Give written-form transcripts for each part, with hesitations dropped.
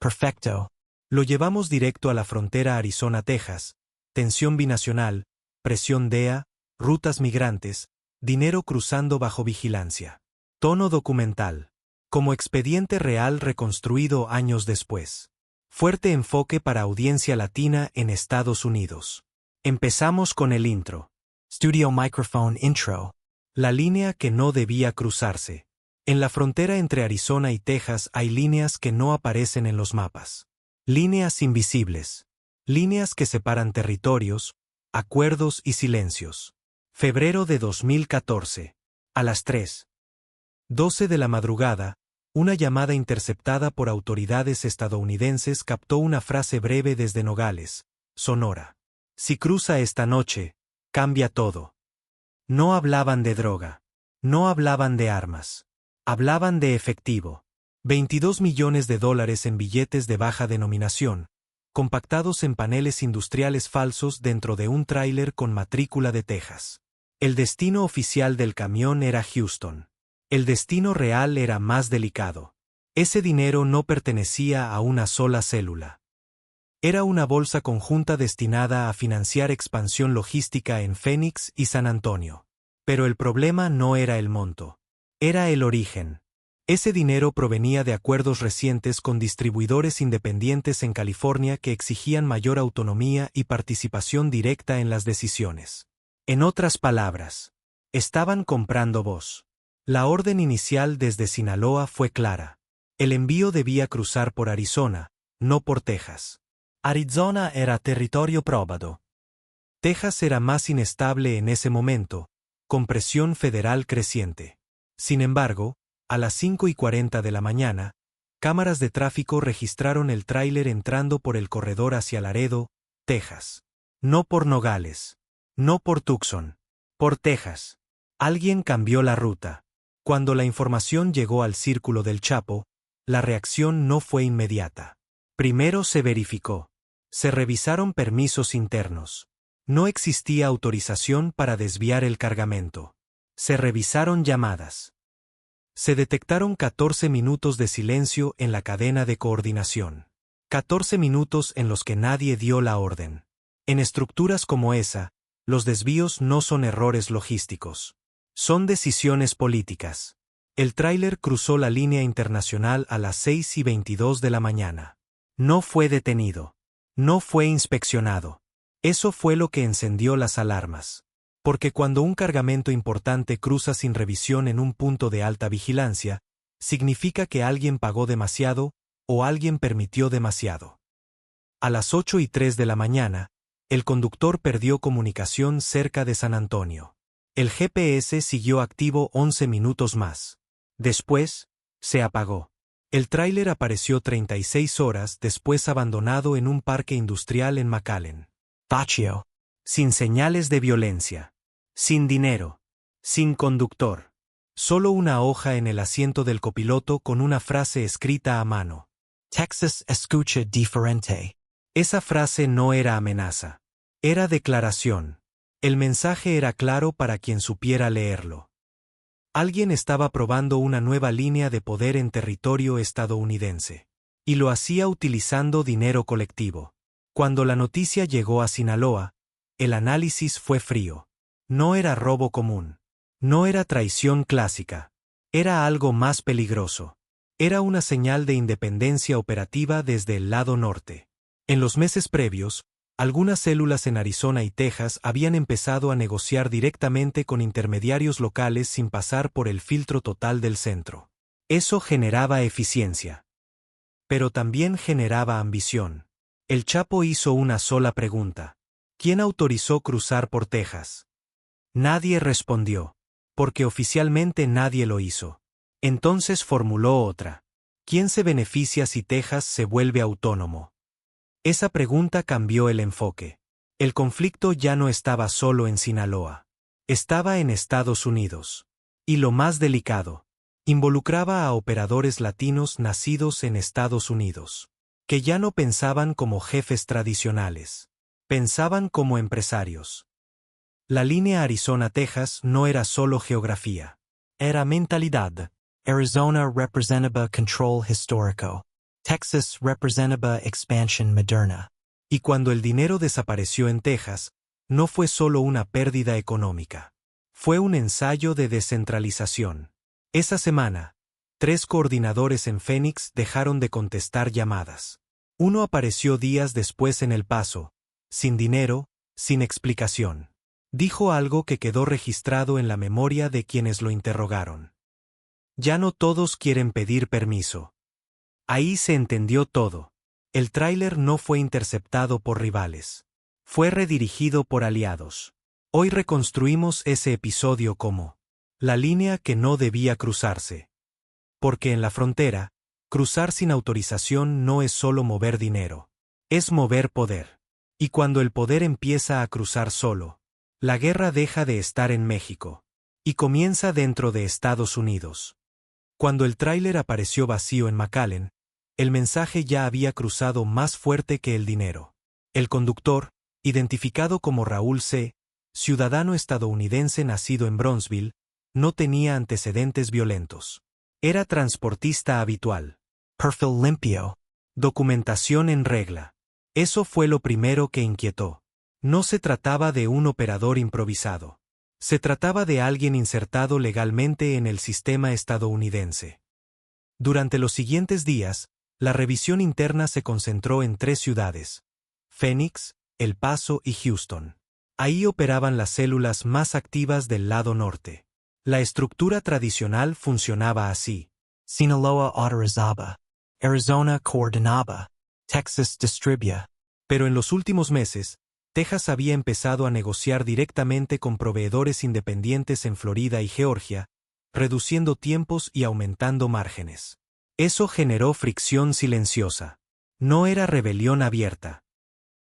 Perfecto. Lo llevamos directo a la frontera Arizona-Texas. Tensión binacional, presión DEA, rutas migrantes, dinero cruzando bajo vigilancia. Tono documental. Como expediente real reconstruido años después. Fuerte enfoque para audiencia latina en Estados Unidos. Empezamos con el intro. Studio Microphone Intro. La línea que no debía cruzarse. En la frontera entre Arizona y Texas hay líneas que no aparecen en los mapas. Líneas invisibles. Líneas que separan territorios, acuerdos y silencios. Febrero de 2014. A las 3:12 de la madrugada, una llamada interceptada por autoridades estadounidenses captó una frase breve desde Nogales, Sonora. Si cruza esta noche, cambia todo. No hablaban de droga. No hablaban de armas. Hablaban de efectivo. $22 millones en billetes de baja denominación, compactados en paneles industriales falsos dentro de un tráiler con matrícula de Texas. El destino oficial del camión era Houston. El destino real era más delicado. Ese dinero no pertenecía a una sola célula. Era una bolsa conjunta destinada a financiar expansión logística en Phoenix y San Antonio. Pero el problema no era el monto. Era el origen. Ese dinero provenía de acuerdos recientes con distribuidores independientes en California que exigían mayor autonomía y participación directa en las decisiones. En otras palabras, estaban comprando voz. La orden inicial desde Sinaloa fue clara. El envío debía cruzar por Arizona, no por Texas. Arizona era territorio próbado. Texas era más inestable en ese momento, con presión federal creciente. Sin embargo, a las 5:40 de la mañana, cámaras de tráfico registraron el tráiler entrando por el corredor hacia Laredo, Texas. No por Nogales. No por Tucson. Por Texas. Alguien cambió la ruta. Cuando la información llegó al Círculo del Chapo, la reacción no fue inmediata. Primero se verificó. Se revisaron permisos internos. No existía autorización para desviar el cargamento. Se revisaron llamadas. Se detectaron 14 minutos de silencio en la cadena de coordinación. 14 minutos en los que nadie dio la orden. En estructuras como esa, los desvíos no son errores logísticos. Son decisiones políticas. El tráiler cruzó la línea internacional a las 6:22 de la mañana. No fue detenido. No fue inspeccionado. Eso fue lo que encendió las alarmas. Porque cuando un cargamento importante cruza sin revisión en un punto de alta vigilancia, significa que alguien pagó demasiado o alguien permitió demasiado. A las 8:03 de la mañana, el conductor perdió comunicación cerca de San Antonio. El GPS siguió activo 11 minutos más. Después, se apagó. El tráiler apareció 36 horas después abandonado en un parque industrial en McAllen. Vacío. Sin señales de violencia. Sin dinero. Sin conductor. Solo una hoja en el asiento del copiloto con una frase escrita a mano. Texas escucha diferente. Esa frase no era amenaza. Era declaración. El mensaje era claro para quien supiera leerlo. Alguien estaba probando una nueva línea de poder en territorio estadounidense. Y lo hacía utilizando dinero colectivo. Cuando la noticia llegó a Sinaloa, el análisis fue frío. No era robo común. No era traición clásica. Era algo más peligroso. Era una señal de independencia operativa desde el lado norte. En los meses previos, algunas células en Arizona y Texas habían empezado a negociar directamente con intermediarios locales sin pasar por el filtro total del centro. Eso generaba eficiencia. Pero también generaba ambición. El Chapo hizo una sola pregunta. ¿Quién autorizó cruzar por Texas? Nadie respondió, porque oficialmente nadie lo hizo. Entonces formuló otra. ¿Quién se beneficia si Texas se vuelve autónomo? Esa pregunta cambió el enfoque. El conflicto ya no estaba solo en Sinaloa. Estaba en Estados Unidos. Y lo más delicado, involucraba a operadores latinos nacidos en Estados Unidos, que ya no pensaban como jefes tradicionales. Pensaban como empresarios. La línea Arizona-Texas no era solo geografía. Era mentalidad. Arizona representaba control histórico. Texas Representativa Expansion Moderna. Y cuando el dinero desapareció en Texas, no fue solo una pérdida económica. Fue un ensayo de descentralización. Esa semana, 3 coordinadores en Phoenix dejaron de contestar llamadas. Uno apareció días después en El Paso, sin dinero, sin explicación. Dijo algo que quedó registrado en la memoria de quienes lo interrogaron. Ya no todos quieren pedir permiso. Ahí se entendió todo. El tráiler no fue interceptado por rivales. Fue redirigido por aliados. Hoy reconstruimos ese episodio como la línea que no debía cruzarse. Porque en la frontera, cruzar sin autorización no es solo mover dinero. Es mover poder. Y cuando el poder empieza a cruzar solo, la guerra deja de estar en México. Y comienza dentro de Estados Unidos. Cuando el tráiler apareció vacío en McAllen, el mensaje ya había cruzado más fuerte que el dinero. El conductor, identificado como Raúl C., ciudadano estadounidense nacido en Bronzeville, no tenía antecedentes violentos. Era transportista habitual. Perfil limpio. Documentación en regla. Eso fue lo primero que inquietó. No se trataba de un operador improvisado. Se trataba de alguien insertado legalmente en el sistema estadounidense. Durante los siguientes días, la revisión interna se concentró en 3 ciudades: Phoenix, El Paso y Houston. Ahí operaban las células más activas del lado norte. La estructura tradicional funcionaba así. Sinaloa autorizaba. Arizona coordinaba. Texas distribuía. Pero en los últimos meses, Texas había empezado a negociar directamente con proveedores independientes en Florida y Georgia, reduciendo tiempos y aumentando márgenes. Eso generó fricción silenciosa. No era rebelión abierta.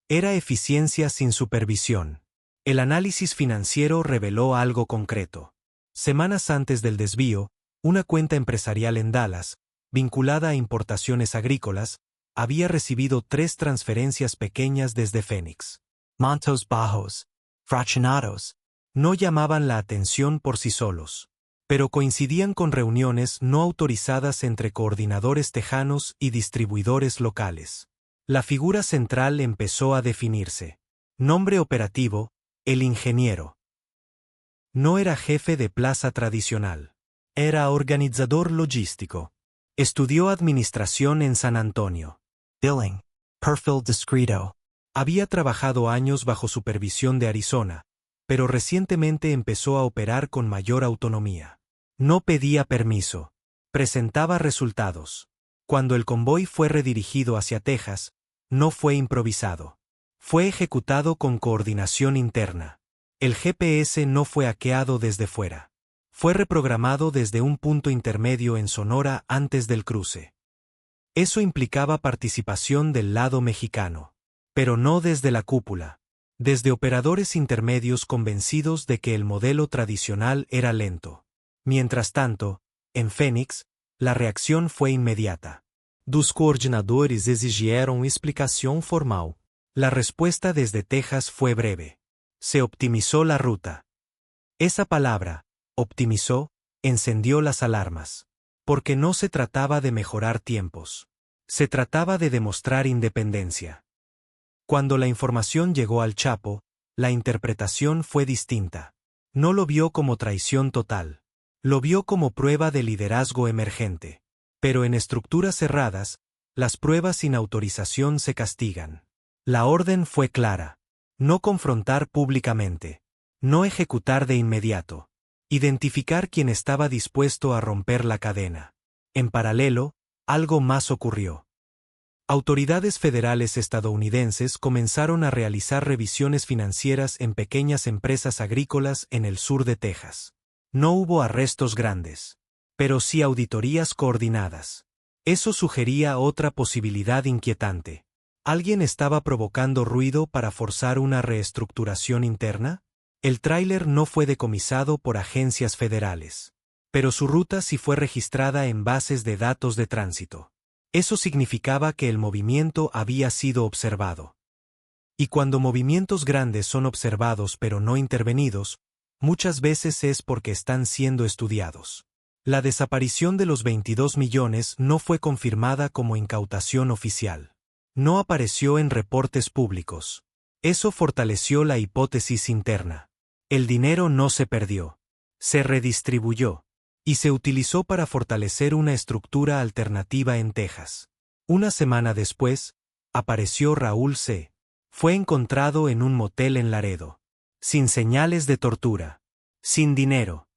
Era eficiencia sin supervisión. El análisis financiero reveló algo concreto. Semanas antes del desvío, una cuenta empresarial en Dallas, vinculada a importaciones agrícolas, había recibido 3 transferencias pequeñas desde Phoenix. Montos bajos. Fraccionados. No llamaban la atención por sí solos, pero coincidían con reuniones no autorizadas entre coordinadores tejanos y distribuidores locales. La figura central empezó a definirse. Nombre operativo: el ingeniero. No era jefe de plaza tradicional. Era organizador logístico. Estudió administración en San Antonio. Billing. Perfil discreto. Había trabajado años bajo supervisión de Arizona, pero recientemente empezó a operar con mayor autonomía. No pedía permiso. Presentaba resultados. Cuando el convoy fue redirigido hacia Texas, no fue improvisado. Fue ejecutado con coordinación interna. El GPS no fue hackeado desde fuera. Fue reprogramado desde un punto intermedio en Sonora antes del cruce. Eso implicaba participación del lado mexicano. Pero no desde la cúpula. Desde operadores intermedios convencidos de que el modelo tradicional era lento. Mientras tanto, en Phoenix, la reacción fue inmediata. Dos coordinadores exigieron explicación formal. La respuesta desde Texas fue breve. Se optimizó la ruta. Esa palabra, optimizó, encendió las alarmas. Porque no se trataba de mejorar tiempos. Se trataba de demostrar independencia. Cuando la información llegó al Chapo, la interpretación fue distinta. No lo vio como traición total. Lo vio como prueba de liderazgo emergente. Pero en estructuras cerradas, las pruebas sin autorización se castigan. La orden fue clara. No confrontar públicamente. No ejecutar de inmediato. Identificar quién estaba dispuesto a romper la cadena. En paralelo, algo más ocurrió. Autoridades federales estadounidenses comenzaron a realizar revisiones financieras en pequeñas empresas agrícolas en el sur de Texas. No hubo arrestos grandes, pero sí auditorías coordinadas. Eso sugería otra posibilidad inquietante. ¿Alguien estaba provocando ruido para forzar una reestructuración interna? El tráiler no fue decomisado por agencias federales, pero su ruta sí fue registrada en bases de datos de tránsito. Eso significaba que el movimiento había sido observado. Y cuando movimientos grandes son observados pero no intervenidos, muchas veces es porque están siendo estudiados. La desaparición de los 22 millones no fue confirmada como incautación oficial. No apareció en reportes públicos. Eso fortaleció la hipótesis interna. El dinero no se perdió. Se redistribuyó. Y se utilizó para fortalecer una estructura alternativa en Texas. Una semana después, apareció Raúl C. Fue encontrado en un motel en Laredo. Sin señales de tortura. Sin dinero.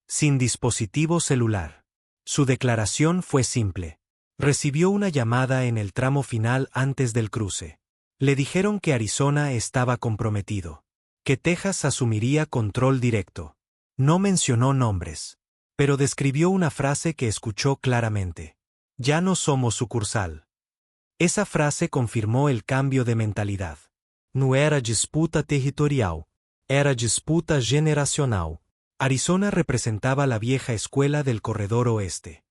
Sin dispositivo celular. Su declaración fue simple. Recibió una llamada en el tramo final antes del cruce. Le dijeron que Arizona estaba comprometido. Que Texas asumiría control directo. No mencionó nombres. Pero describió una frase que escuchó claramente. Ya no somos sucursal. Esa frase confirmó el cambio de mentalidad. No era disputa territorial. Era disputa generacional. Arizona representaba la vieja escuela del Corredor Oeste.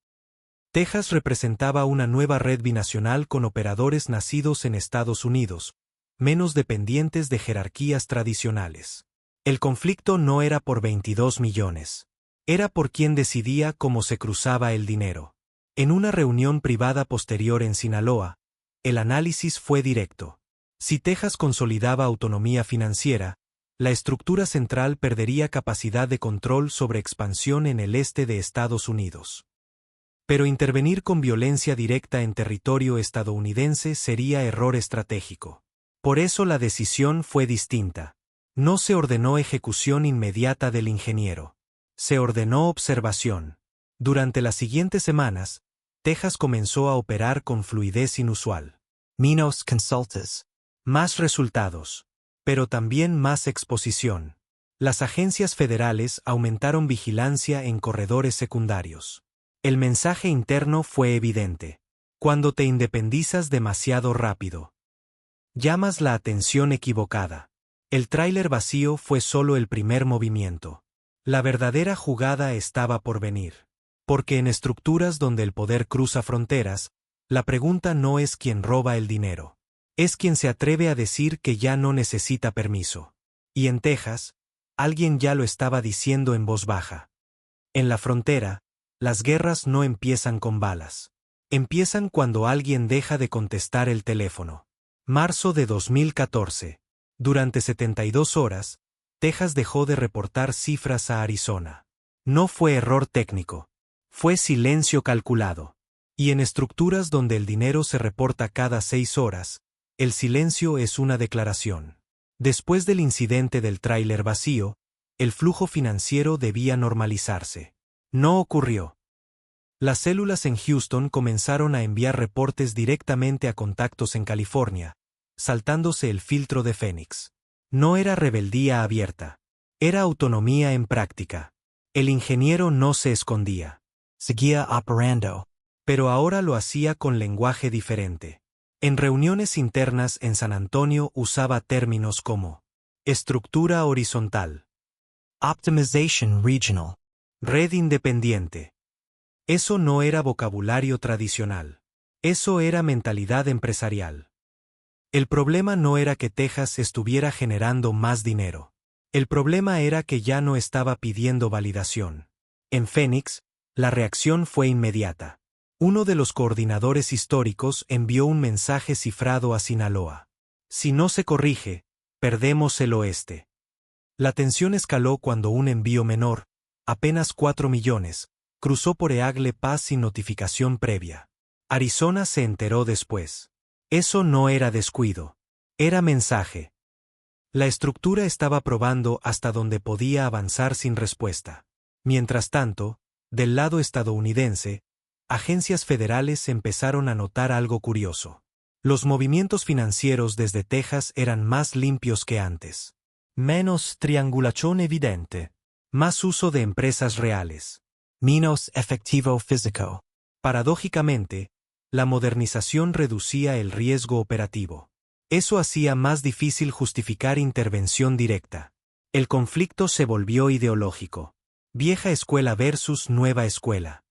Texas representaba una nueva red binacional con operadores nacidos en Estados Unidos, menos dependientes de jerarquías tradicionales. El conflicto no era por 22 millones. Era por quien decidía cómo se cruzaba el dinero. En una reunión privada posterior en Sinaloa, el análisis fue directo. Si Texas consolidaba autonomía financiera, la estructura central perdería capacidad de control sobre expansión en el este de Estados Unidos. Pero intervenir con violencia directa en territorio estadounidense sería error estratégico. Por eso la decisión fue distinta. No se ordenó ejecución inmediata del ingeniero. Se ordenó observación. Durante las siguientes semanas, Texas comenzó a operar con fluidez inusual. Menos consultas. Más resultados. Pero también más exposición. Las agencias federales aumentaron vigilancia en corredores secundarios. El mensaje interno fue evidente. Cuando te independizas demasiado rápido, llamas la atención equivocada. El tráiler vacío fue solo el primer movimiento. La verdadera jugada estaba por venir. Porque en estructuras donde el poder cruza fronteras, la pregunta no es quién roba el dinero. Es quien se atreve a decir que ya no necesita permiso. Y en Texas, alguien ya lo estaba diciendo en voz baja. En la frontera, las guerras no empiezan con balas. Empiezan cuando alguien deja de contestar el teléfono. Marzo de 2014. Durante 72 horas, Texas dejó de reportar cifras a Arizona. No fue error técnico. Fue silencio calculado. Y en estructuras donde el dinero se reporta cada 6 horas, el silencio es una declaración. Después del incidente del tráiler vacío, el flujo financiero debía normalizarse. No ocurrió. Las células en Houston comenzaron a enviar reportes directamente a contactos en California, saltándose el filtro de Phoenix. No era rebeldía abierta. Era autonomía en práctica. El ingeniero no se escondía. Seguía operando. Pero ahora lo hacía con lenguaje diferente. En reuniones internas en San Antonio usaba términos como estructura horizontal, Optimization regional. red independiente. Eso no era vocabulario tradicional. Eso era mentalidad empresarial. El problema no era que Texas estuviera generando más dinero. El problema era que ya no estaba pidiendo validación. En Phoenix, la reacción fue inmediata. Uno de los coordinadores históricos envió un mensaje cifrado a Sinaloa. Si no se corrige, perdemos el oeste. La tensión escaló cuando un envío menor, apenas 4 millones, cruzó por Eagle Pass sin notificación previa. Arizona se enteró después. Eso no era descuido. Era mensaje. La estructura estaba probando hasta donde podía avanzar sin respuesta. Mientras tanto, del lado estadounidense, agencias federales empezaron a notar algo curioso. Los movimientos financieros desde Texas eran más limpios que antes. Menos triangulación evidente. Más uso de empresas reales. Menos efectivo físico. Paradójicamente, la modernización reducía el riesgo operativo. Eso hacía más difícil justificar intervención directa. El conflicto se volvió ideológico. Vieja escuela versus nueva escuela.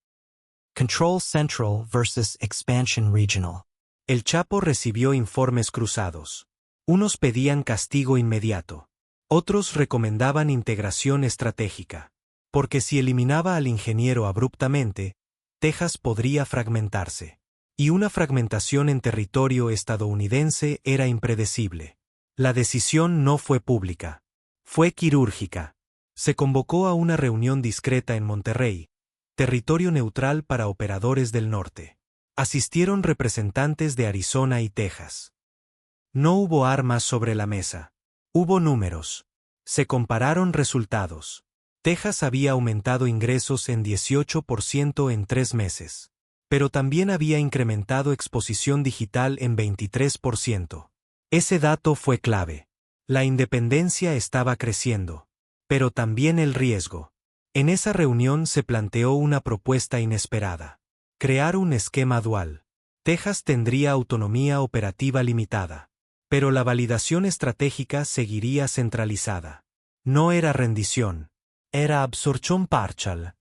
Control Central versus Expansion Regional. El Chapo recibió informes cruzados. Unos pedían castigo inmediato. Otros recomendaban integración estratégica. Porque si eliminaba al ingeniero abruptamente, Texas podría fragmentarse. Y una fragmentación en territorio estadounidense era impredecible. La decisión no fue pública. Fue quirúrgica. Se convocó a una reunión discreta en Monterrey, territorio neutral para operadores del norte. Asistieron representantes de Arizona y Texas. No hubo armas sobre la mesa. Hubo números. Se compararon resultados. Texas había aumentado ingresos en 18% en 3 meses. Pero también había incrementado exposición digital en 23%. Ese dato fue clave. La independencia estaba creciendo. Pero también el riesgo. En esa reunión se planteó una propuesta inesperada. Crear un esquema dual. Texas tendría autonomía operativa limitada. Pero la validación estratégica seguiría centralizada. No era rendición. Era absorción parcial.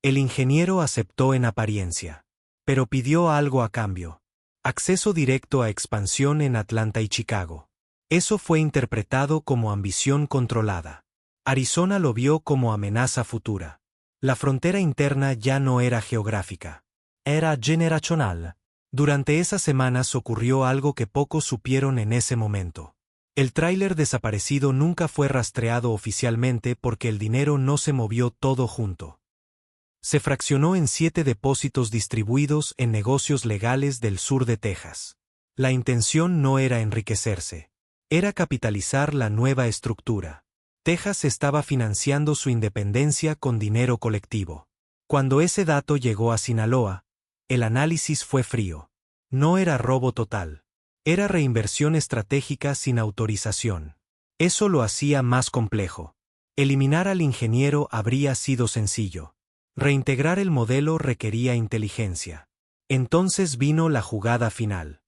El ingeniero aceptó en apariencia. Pero pidió algo a cambio. Acceso directo a expansión en Atlanta y Chicago. Eso fue interpretado como ambición controlada. Arizona lo vio como amenaza futura. La frontera interna ya no era geográfica. Era generacional. Durante esas semanas ocurrió algo que pocos supieron en ese momento. El tráiler desaparecido nunca fue rastreado oficialmente porque el dinero no se movió todo junto. Se fraccionó en 7 depósitos distribuidos en negocios legales del sur de Texas. La intención no era enriquecerse. Era capitalizar la nueva estructura. Texas estaba financiando su independencia con dinero colectivo. Cuando ese dato llegó a Sinaloa, el análisis fue frío. No era robo total. Era reinversión estratégica sin autorización. Eso lo hacía más complejo. Eliminar al ingeniero habría sido sencillo. Reintegrar el modelo requería inteligencia. Entonces vino la jugada final.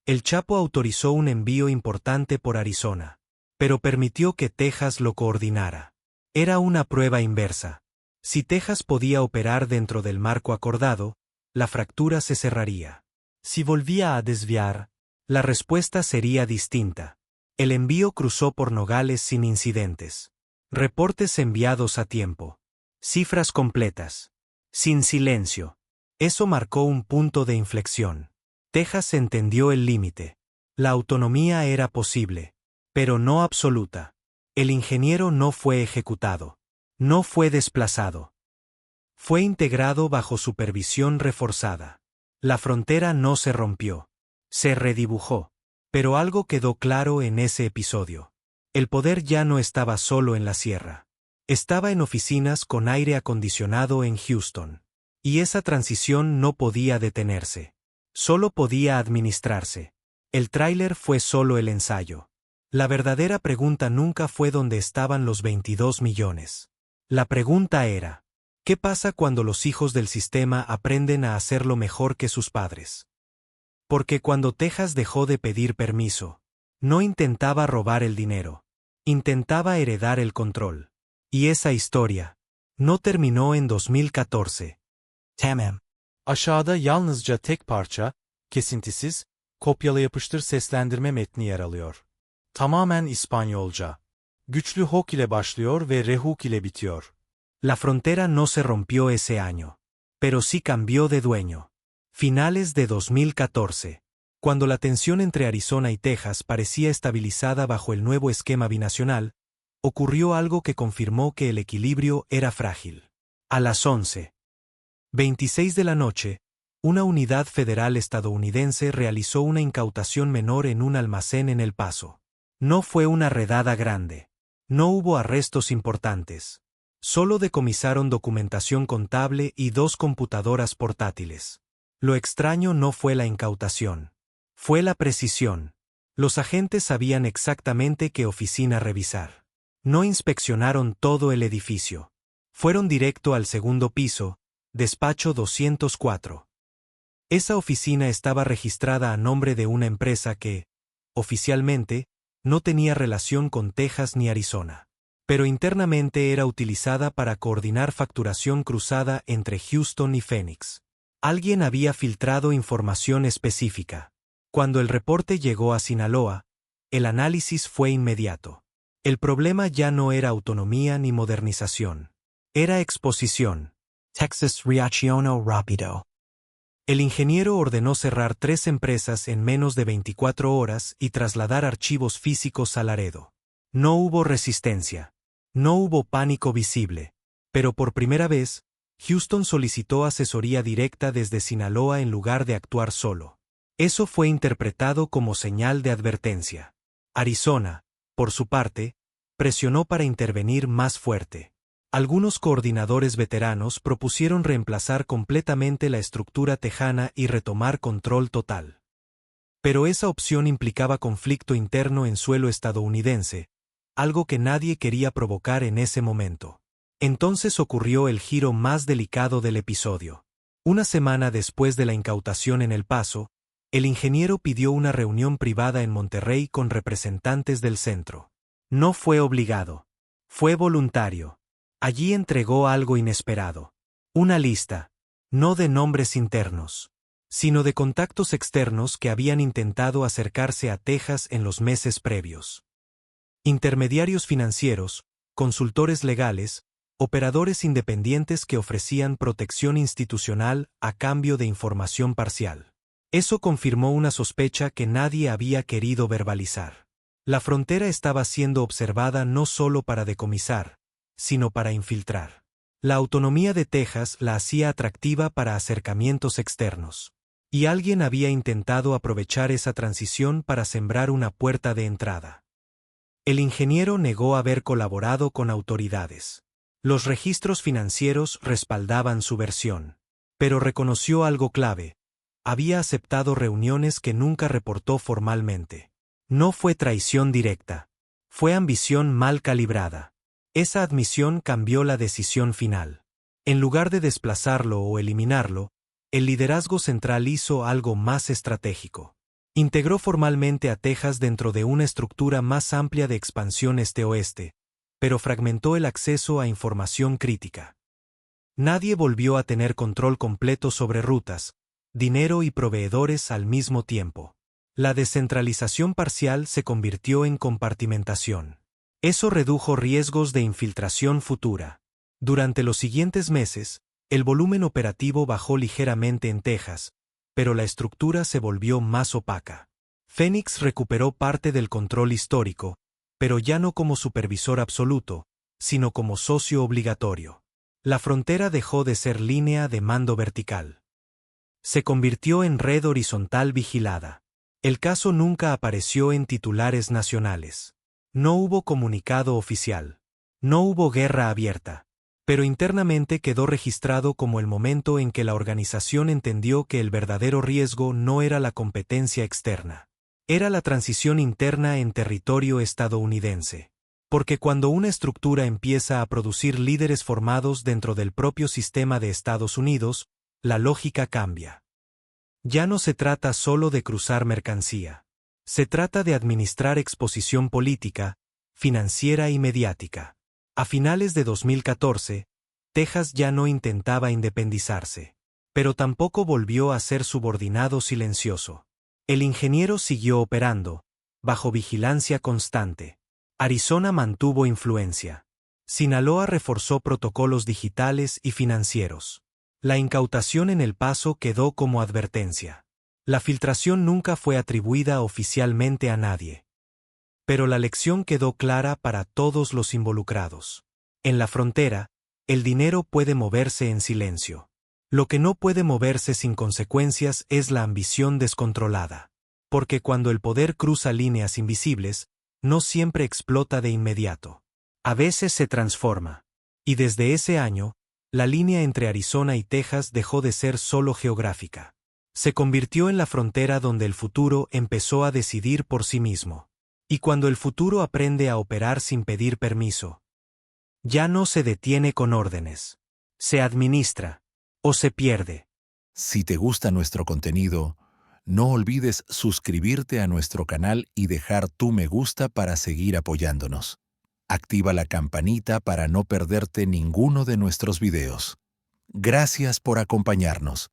El Chapo autorizó un envío importante por Arizona, pero permitió que Texas lo coordinara. Era una prueba inversa. Si Texas podía operar dentro del marco acordado, la fractura se cerraría. Si volvía a desviar, la respuesta sería distinta. El envío cruzó por Nogales sin incidentes. Reportes enviados a tiempo. Cifras completas. Sin silencio. Eso marcó un punto de inflexión. Texas entendió el límite. La autonomía era posible, pero no absoluta. El ingeniero no fue ejecutado. No fue desplazado. Fue integrado bajo supervisión reforzada. La frontera no se rompió. Se redibujó. Pero algo quedó claro en ese episodio. El poder ya no estaba solo en la sierra. Estaba en oficinas con aire acondicionado en Houston. Y esa transición no podía detenerse. Solo podía administrarse. El tráiler fue solo el ensayo. La verdadera pregunta nunca fue dónde estaban los 22 millones. La pregunta era, ¿qué pasa cuando los hijos del sistema aprenden a hacerlo mejor que sus padres? Porque cuando Texas dejó de pedir permiso, no intentaba robar el dinero, intentaba heredar el control. Y esa historia no terminó en 2014. Tamam. Aşağıda yalnızca tek parça, kesintisiz, kopyala yapıştır seslendirme metni yer alıyor. Tamamen İspanyolca. Güçlü Hawk ile başlıyor ve Rehuk ile bitiyor. La frontera no se rompió ese año, pero sí cambió de dueño. Finales de 2014. Cuando la tensión entre Arizona y Texas parecía estabilizada bajo el nuevo esquema binacional, ocurrió algo que confirmó que el equilibrio era frágil. A las 11:26 de la noche, una unidad federal estadounidense realizó una incautación menor en un almacén en El Paso. No fue una redada grande. No hubo arrestos importantes. Solo decomisaron documentación contable y 2 computadoras portátiles. Lo extraño no fue la incautación. Fue la precisión. Los agentes sabían exactamente qué oficina revisar. No inspeccionaron todo el edificio. Fueron directo al segundo piso, despacho 204. Esa oficina estaba registrada a nombre de una empresa que, oficialmente, no tenía relación con Texas ni Arizona. Pero internamente era utilizada para coordinar facturación cruzada entre Houston y Phoenix. Alguien había filtrado información específica. Cuando el reporte llegó a Sinaloa, el análisis fue inmediato. El problema ya no era autonomía ni modernización. Era exposición. Texas reaccionó rápido. El ingeniero ordenó cerrar 3 empresas en menos de 24 horas y trasladar archivos físicos a Laredo. No hubo resistencia. No hubo pánico visible. Pero por primera vez, Houston solicitó asesoría directa desde Sinaloa en lugar de actuar solo. Eso fue interpretado como señal de advertencia. Arizona, por su parte, presionó para intervenir más fuerte. Algunos coordinadores veteranos propusieron reemplazar completamente la estructura tejana y retomar control total. Pero esa opción implicaba conflicto interno en suelo estadounidense, algo que nadie quería provocar en ese momento. Entonces ocurrió el giro más delicado del episodio. Una semana después de la incautación en El Paso, el ingeniero pidió una reunión privada en Monterrey con representantes del centro. No fue obligado. Fue voluntario. Allí entregó algo inesperado. Una lista, no de nombres internos, sino de contactos externos que habían intentado acercarse a Texas en los meses previos. Intermediarios financieros, consultores legales, operadores independientes que ofrecían protección institucional a cambio de información parcial. Eso confirmó una sospecha que nadie había querido verbalizar. La frontera estaba siendo observada no solo para decomisar, sino para infiltrar. La autonomía de Texas la hacía atractiva para acercamientos externos. Y alguien había intentado aprovechar esa transición para sembrar una puerta de entrada. El ingeniero negó haber colaborado con autoridades. Los registros financieros respaldaban su versión. Pero reconoció algo clave. Había aceptado reuniones que nunca reportó formalmente. No fue traición directa. Fue ambición mal calibrada. Esa admisión cambió la decisión final. En lugar de desplazarlo o eliminarlo, el liderazgo central hizo algo más estratégico. Integró formalmente a Texas dentro de una estructura más amplia de expansión este-oeste, pero fragmentó el acceso a información crítica. Nadie volvió a tener control completo sobre rutas, dinero y proveedores al mismo tiempo. La descentralización parcial se convirtió en compartimentación. Eso redujo riesgos de infiltración futura. Durante los siguientes meses, el volumen operativo bajó ligeramente en Texas, pero la estructura se volvió más opaca. Phoenix recuperó parte del control histórico, pero ya no como supervisor absoluto, sino como socio obligatorio. La frontera dejó de ser línea de mando vertical. Se convirtió en red horizontal vigilada. El caso nunca apareció en titulares nacionales. No hubo comunicado oficial. No hubo guerra abierta. Pero internamente quedó registrado como el momento en que la organización entendió que el verdadero riesgo no era la competencia externa. Era la transición interna en territorio estadounidense. Porque cuando una estructura empieza a producir líderes formados dentro del propio sistema de Estados Unidos, la lógica cambia. Ya no se trata solo de cruzar mercancía. Se trata de administrar exposición política, financiera y mediática. A finales de 2014, Texas ya no intentaba independizarse. Pero tampoco volvió a ser subordinado silencioso. El ingeniero siguió operando, bajo vigilancia constante. Arizona mantuvo influencia. Sinaloa reforzó protocolos digitales y financieros. La incautación en El Paso quedó como advertencia. La filtración nunca fue atribuida oficialmente a nadie. Pero la lección quedó clara para todos los involucrados. En la frontera, el dinero puede moverse en silencio. Lo que no puede moverse sin consecuencias es la ambición descontrolada. Porque cuando el poder cruza líneas invisibles, no siempre explota de inmediato. A veces se transforma. Y desde ese año, la línea entre Arizona y Texas dejó de ser solo geográfica. Se convirtió en la frontera donde el futuro empezó a decidir por sí mismo. Y cuando el futuro aprende a operar sin pedir permiso, ya no se detiene con órdenes. Se administra. O se pierde. Si te gusta nuestro contenido, no olvides suscribirte a nuestro canal y dejar tu me gusta para seguir apoyándonos. Activa la campanita para no perderte ninguno de nuestros videos. Gracias por acompañarnos.